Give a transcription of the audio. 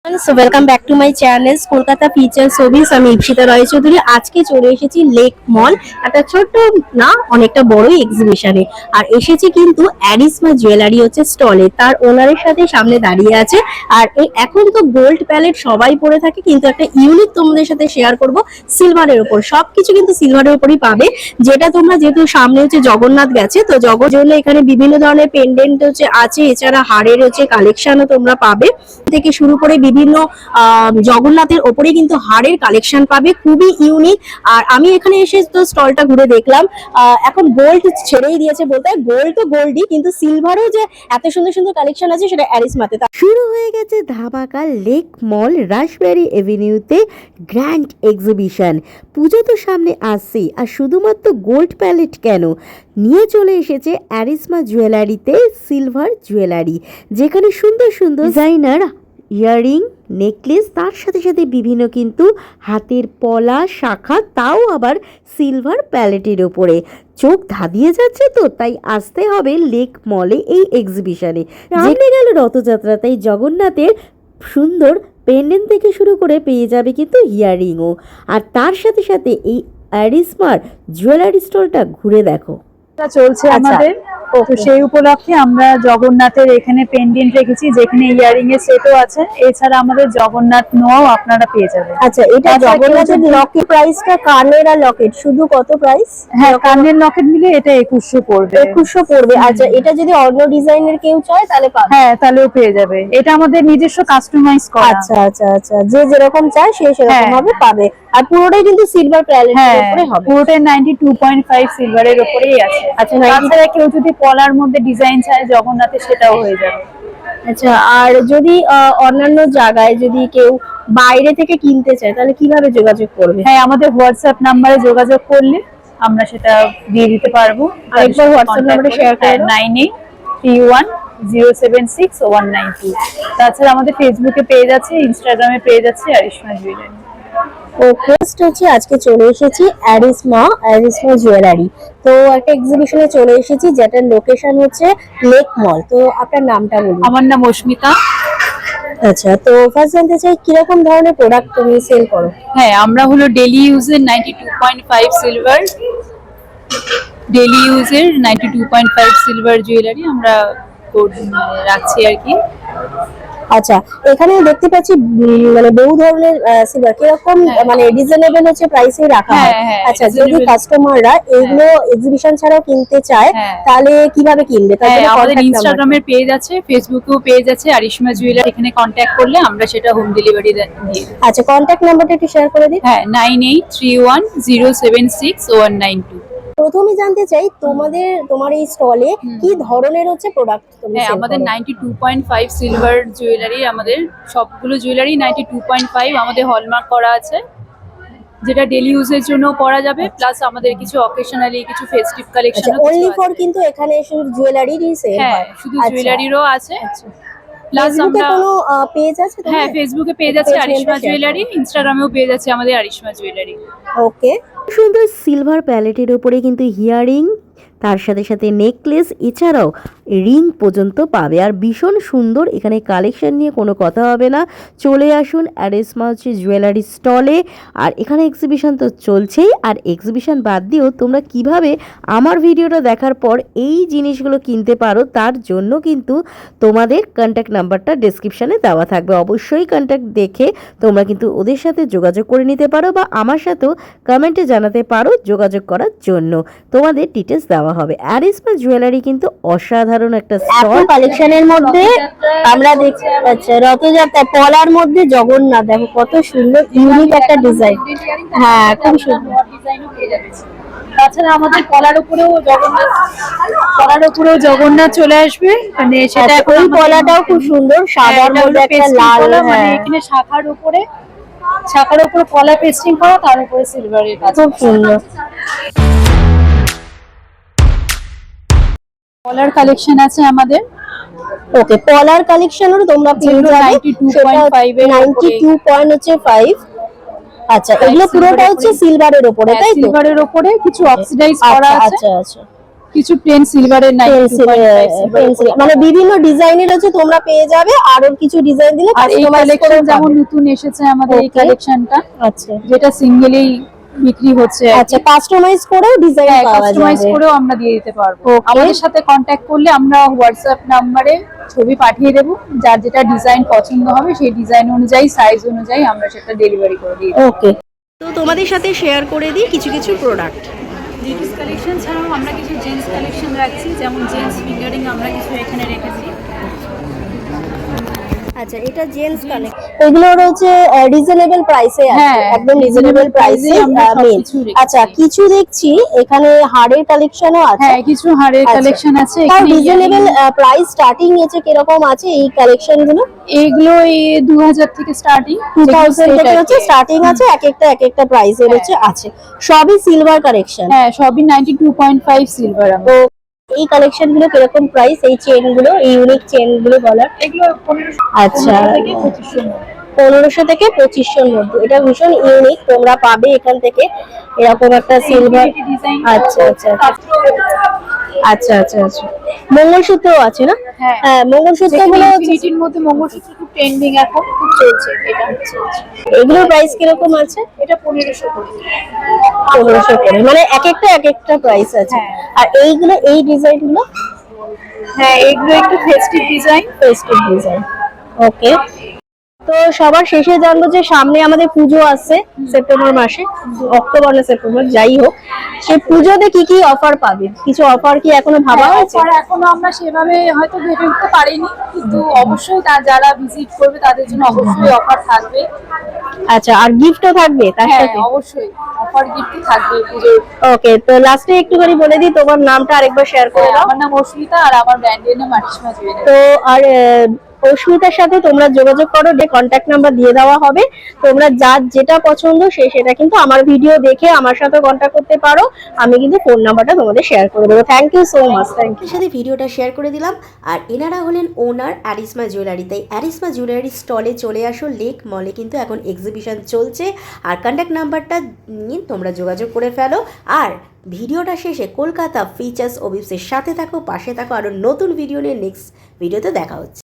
So welcome back to my channel Kolkata feature ছবিস। আমি ইপসিতা রয় চৌধুরী। আজকে চলে এসেছি লেক মল, একটা ছোট্ট না অনেকটা বড়ই এক্সিবিশনে। আর এসেছি কিন্তু অ্যারিসমা জুয়েলারি হচ্ছে স্টলে, তার ওনারের সাথে সামনে দাঁড়িয়ে আছে। আর এই এখন তো গোল্ড প্যালেট সবাই পরে থাকে, কিন্তু একটা ইউনিক তোমাদের সাথে শেয়ার করব সিলভারের উপর। সবকিছু কিন্তু সিলভারের উপরই পাবে, যেটা তোমরা যেহেতু সামনে হচ্ছে জগন্নাথ গেছে, তো জন্য এখানে বিভিন্ন ধরনের পেন্ডেন্ট হচ্ছে আছে, এছাড়া হাড়ের হচ্ছে কালেকশনও তোমরা পাবে। থেকে শুরু করে বিভিন্ন জগন্নাথের ওপরে কিন্তু হাড়ের কালেকশন পাবে, খুবই ইউনিক। আর আমি এখানে এসে তো স্টলটা ঘুরে দেখলাম, এখন গোল্ড ছেড়েই দিয়েছে বলতে হয়, গোল্ড তো গোল্ডই, কিন্তু সিলভারও যে এত সুন্দর সুন্দর কালেকশন আছে সেটা অ্যারিসমাতে। শুরু হয়ে গেছে ধামাকা লেক মল রাসবেরি এভিনিউতে গ্র্যান্ড এক্সিবিশন। পুজো তো সামনে আসছেই, আর শুধুমাত্র গোল্ড প্যালেট কেন, নিয়ে চলে এসেছে অ্যারিসমা জুয়েলারিতে সিলভার জুয়েলারি, যেখানে সুন্দর সুন্দর ডিজাইনার ইয়াররিং, নেকলেস, তার সাথে সাথে বিভিন্ন কিন্তু হাতের পলা, শাখা, তাও আবার সিলভার প্যালেটের ওপরে। চোখ ধাঁধিয়ে যাচ্ছে তো, তাই আসতে হবে লেক মলে এই এক্সিবিশনে। সামনে গেল রথযাত্রা, তাই জগন্নাথের সুন্দর পেন্ডেন্ট থেকে শুরু করে পেয়ে যাবে কিন্তু ইয়াররিংও। আর তার সাথে সাথে এই অ্যারিসমার জুয়েলারি স্টোরটা ঘুরে দেখো। চলছে আমাদের, তো সেই উপলক্ষে আমরা জগন্নাথের এখানে পেন্ডেন্ট রেখেছি, যেখানে ইয়ারিং এর সেটও আছে। এছাড়া আমাদের জগন্নাথ নোয়াও আপনারা পেয়ে যাবেন। আচ্ছা, এটা জগন্নাথের লকেট প্রাইসটা, কানের আর লকেট শুধু কত প্রাইস? হ্যাঁ, কানের লকেট মিলে এটা 2100 পড়বে। 2100 পড়বে। আচ্ছা, এটা যদি অন্য ডিজাইনের কেউ চায় তাহলে পাবে? হ্যাঁ, তাহলেও পেয়ে যাবে। এটা আমাদের নিজস্ব কাস্টমাইজ করা। আচ্ছা আচ্ছা আচ্ছা, যে যেরকম চায় সে সেরকম ভাবে পাবে। আর পুরোটাই কিন্তু সিলভার প্যালেটের উপরে হবে। পুরোটাই 92.5 সিলভারের উপরেই আছে। আচ্ছা, তাছাড়া কেউ যদি পলার মধ্যে ডিজাইন চায় জগন্নাথের, সেটাও হয়ে যাবে। আচ্ছা, আর যদি অন্যান্য জায়গায় যদি কেউ বাইরে থেকে কিনতে চায় তাহলে কিভাবে যোগাযোগ করবে? হ্যাঁ, আমাদের হোয়াটসঅ্যাপ নাম্বারে যোগাযোগ করলে আমরা সেটা দিয়ে দিতে পারবো। আরেকবার হোয়াটসঅ্যাপ নাম্বারে শেয়ার করে দাও। 9831076192। তাছাড়া আমাদের ফেসবুকে পেজ আছে, ইনস্টাগ্রামে পেজ আছে অ্যারিসমা জুয়েলারি। ফোকাসড হচ্ছে আজকে চলে এসেছি অ্যারিসমা জুয়েলারি। তো একটা এক্সিবিশনে চলে এসেছি, যেটার লোকেশন হচ্ছে লেক মল। তো আপনার নামটা বলুন। আমার নাম অস্মিতা। আচ্ছা, তো ফার্স্ট জানতে চাই কিরকম ধরনের প্রোডাক্ট তুমি সেল করো? হ্যাঁ, আমরা হলো ডেইলি ইউজের 92.5 সিলভার, ডেইলি ইউজের 92.5 সিলভার জুয়েলারি আমরা রাখছি আর কি। আচ্ছা, এখানে দেখতে পাচ্ছি মানে বহু ধরনের সিলভার, কিরকম মানে রিজনেবল হচ্ছে প্রাইসে রাখা হয়। আচ্ছা, যদি কাস্টমাররা এগুলো এক্সিবিশন ছাড়াও কিনতে চায় তাহলে কিভাবে কিনবে? তাহলে আমাদের ইনস্টাগ্রামের পেজ আছে, ফেসবুকেও পেজ আছে অ্যারিসমা জুয়েলারি, এখানে কন্ট্যাক্ট করলে আমরা সেটা হোম ডেলিভারি দিই। আচ্ছা, কন্ট্যাক্ট নাম্বারটা একটু শেয়ার করে দিন। হ্যাঁ, 9831076192। প্রথমে জানতে চাই তোমার এই স্টলে কি ধরনের হচ্ছে প্রোডাক্ট তুমি সেল করো? আমাদের 92.5 সিলভার জুয়েলারি, আমাদের সবগুলো জুয়েলারি 92.5 আমাদের হলমার্ক করা আছে, যেটা ডেইলি ইউজের জন্য পরা যাবে। প্লাস আমাদের কিছু অকেশনালি কিছু ফেস্টিভ কালেকশন আছে। অনলি ফর কিন্তু এখানে শুধু জুয়েলারিরই সেল হয়? হ্যাঁ, শুধু জুয়েলারিরও আছে। প্লাস আমরা কোনো পেজ আছে? হ্যাঁ, ফেসবুকে পেজ আছে অ্যারিসমা জুয়েলারি, ইনস্টাগ্রামেও পেজ আছে আমাদের অ্যারিসমা জুয়েলারি। ওকে। সুন্দর সিলভার প্যালেটের উপরে কিন্তু হিয়ারিং, তার সাথে সাথে নেকলেস, এছাড়াও রিং পর্যন্ত পাবে। আর ভীষণ সুন্দর এখানে কালেকশন নিয়ে কোনো কথা হবে না। চলে আসুন অ্যারিসমা জুয়েলারি স্টলে। আর এখানে এক্সিবিশন তো চলছেই, আর এক্সিবিশন বাদ দিয়েও তোমরা কিভাবে আমার ভিডিওটা দেখার পর এই জিনিসগুলো কিনতে পারো, তার জন্য কিন্তু তোমাদের কন্ট্যাক্ট নাম্বারটা ডেসক্রিপশানে দেওয়া থাকবে। অবশ্যই কন্ট্যাক্ট দেখে তোমরা কিন্তু ওদের সাথে যোগাযোগ করে নিতে পারো, বা আমার সাথেও কমেন্টে জানাতে পারো যোগাযোগ করার জন্য। তোমাদের ডিটেলস দেওয়া হবে। অ্যারিসমা জুয়েলারি কিন্তু অসাধারণ একটা স্টল। কালেকশনের মধ্যে আমরা দেখছি আচ্ছা রথযাত্রা পলার মধ্যে জগন্নাথ, দেখো কত সুন্দর ইউনিক একটা ডিজাইন। হ্যাঁ, খুব সুন্দর ডিজাইনও পেয়ে যাবে। তাছাড়া আমাদের পলার উপরেও জগন্নাথ চলে আসবে, মানে সেটা ওই পলাটাও খুব সুন্দর, সাদার মধ্যে একটা লাল। মানে এখানে শাখার উপরে পলা পেস্টিং করা, তার উপরে সিলভারের কাজ। খুব সুন্দর পলার কালেকশন আছে আমাদের। ওকে, পলার কালেকশনও তোমরা পেয়ে যাবে 92.5। আচ্ছা, এগুলো পুরোটা হচ্ছে সিলভারের উপরে, তাই তো? সিলভারের উপরে কিছু অক্সিডাইজ করা আছে। আচ্ছা আচ্ছা, কিছু প্লেন সিলভারের 92.5 মানে বিভিন্ন ডিজাইনের হচ্ছে তোমরা পেয়ে যাবে, আরো কিছু ডিজাইন দিলে আর এই customize করে কালেকশন যেমন পাবে। নতুন এসেছে আমাদের এই Okay. কালেকশনটা, আচ্ছা যেটা সিঙ্গেলই বিক্রি হচ্ছে। আচ্ছা, কাস্টমাইজ করেও ডিজাইন হ্যাঁ, পাওয়া কাস্টমাইজ যাবে। করেও আমরা দিয়ে দিতে পারবো। Okay. আমাদের সাথে কন্ট্যাক্ট করলে আমরা হোয়াটসঅ্যাপ নাম্বারে ছবি পাঠিয়ে দেবো, যার যেটা ডিজাইন পছন্দ হবে সেই ডিজাইন অনুযায়ী সাইজ অনুযায়ী আমরা সেটা ডেলিভারি করে দিই। ওকে, তো তোমাদের সাথে শেয়ার করে দিই কিছু কিছু প্রোডাক্ট। লেডিস কালেকশন ছাড়াও আমরা কিছু জেন্টস কালেকশন রাখছি, যেমন জেন্টস ফিঙ্গারিং আমরা কিছু এখানে রেখেছি। আচ্ছা, এটা জেন্টস কালেকশন, এগুলো রয়েছে রিজনেবল প্রাইসে আছে, হ্যাঁ, একদম রিজনেবল reasonable প্রাইসে price-এ আমরা মেল। সবকিছু রেখেছি। আচ্ছা, কিছু দেখছি এখানে হাড়ের কালেকশনও আছে। হ্যাঁ, কিছু হারের আচ্ছা। কালেকশন আছে তাও এখানে। রিজনেবল প্রাইস স্টার্টিং নিচে কিরকম আছে এই কালেকশন গুলো? এইগুলো এই 2000 থেকে স্টার্টিং, 2000 থেকে হচ্ছে স্টার্টিং আছে, এক একটা প্রাইসের হচ্ছে আছে। সবই সিলভার কালেকশন। হ্যাঁ, সবই 92.5 সিলভার। তো এই কালেকশন গুলো কিরকম প্রাইস, এই চেন গুলো, এই ইউনিক চেন গুলো বলার? এগুলো 1500 আচ্ছা, থেকে 2500 1500 থেকে 2500 মধ্যে। এটা ভীষণ ইউনিক, তোমরা পাবে এখান থেকে এরকম একটা সিলভার। ডিজাইন। আচ্ছা আচ্ছা আচ্ছা আচ্ছা আচ্ছা, মঙ্গলসূত্রও আছে না? হ্যাঁ, হ্যাঁ, মঙ্গলসূত্র গুলো ইনফিনিটির মধ্যে মঙ্গলসূত্র খুব ট্রেন্ডিং, এখন খুব চলছে এটা। এগুলোর প্রাইস কিরকম আছে? এটা 1500 করে। 1500 করে, মানে এক একটা প্রাইস আছে। হ্যাঁ। আর এইগুলো, এই ডিজাইন গুলো? হ্যাঁ, এগুলো একটু festive design. Festive design. Okay, তো সবার শেষে জানবো যে সামনে আমাদের পুজো আসছে সেপ্টেম্বর মাসে, অক্টোবর না সেপ্টেম্বর যাই হোক, সেই পুজোতে কি কি অফার পাবে? কিছু অফার কি এখনো ভাবা হয়েছে? অফার এখনো আমরা সেভাবে হয়তো ভেবে উঠতে পারিনি, কিন্তু অবশ্যই যারা ভিজিট করবে তাদের জন্য অবশ্যই অফার থাকবে। আচ্ছা, আর গিফটও থাকবে তার হ্যাঁ, সাথে? অবশ্যই অফার গিফট থাকবে পুজোর। ওকে, তো লাস্টে একটুখানি বলে দিই, তোমার নামটা আরেকবার শেয়ার করে দাও। আমার নাম অস্মিতা আর আমার ব্র্যান্ডের নাম আরিশমা জুয়েলারি। তো আর অস্মিতার সাথে তোমরা যোগাযোগ করো, কন্ট্যাক্ট নাম্বার দিয়ে দেওয়া হবে। তোমরা যার যেটা পছন্দ সেটা কিন্তু আমার ভিডিও দেখে আমার সাথে কন্ট্যাক্ট করতে পারো, আমি কিন্তু ফোন নাম্বারটা তোমাদের শেয়ার করে দেবো। Thank you so much. Thank you. এর সাথে ভিডিওটা শেয়ার করে দিলাম। আর এনারা হলেন ওনার অ্যারিসমা জুয়েলারি। তাই অ্যারিসমা জুয়েলারি স্টলে চলে আসো, লেক মলে কিন্তু এখন এক্সিবিশন চলছে। আর কন্ট্যাক্ট নাম্বারটা নিয়ে তোমরা যোগাযোগ করে ফেলো। আর ভিডিওটা শেষে কলকাতা ফিচার্স ওবিপসের সাথে থাকো, পাশে থাকো। আরও নতুন ভিডিও নিয়ে নেক্সট ভিডিওতে দেখা হচ্ছে।